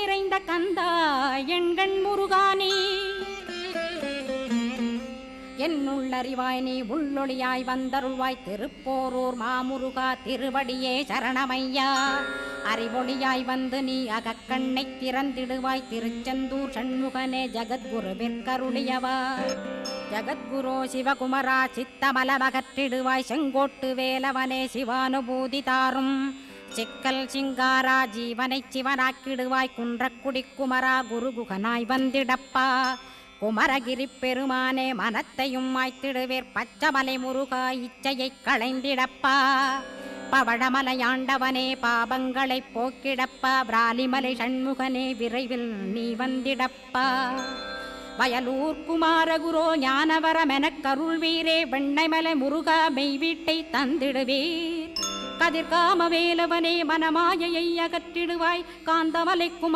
நிறைந்த கந்தா எண்கண் முருகானே என்னுள்ளறிவாய் நீ உள்ளொளியாய் வந்தருள்வாய் திருப்போரூர் மாமுருகா திருவடியே சரணமையா அறிவொளியாய் வந்து நீ அகக்கண்ணை திறந்திடுவாய் திருச்செந்தூர் சண்முகனே ஜகத்குருவிற்கருளியவா ஜகத்குரு சிவகுமரா சித்தமலமகற்றிடுவாய் செங்கோட்டு வேலவனே சிவானுபூதி தாரும் சிக்கல் சிங்காரா ஜீவனை சிவனாக்கிடுவாய் குன்றக்குடி குமரா குருகுகனாய் வந்திடப்பா குமரகிரி பெருமானே மனத்தையும் மாய்த்திடுவேர் பச்சமலை முருகா இச்சையை களைந்திடப்பா பவழமலையாண்டவனே பாபங்களை போக்கிடப்பா பிராலிமலை சண்முகனே விரைவில் நீ வந்திடப்பா வயலூர் குமாரகுரோ ஞானவரமெனக் கருள்வீரே வெண்ணைமலை முருகா மெய் வீட்டை தந்திடுவீர் கதிர்காம வேலவனே மனமாயையை அகற்றிடுவாய் காந்தமலை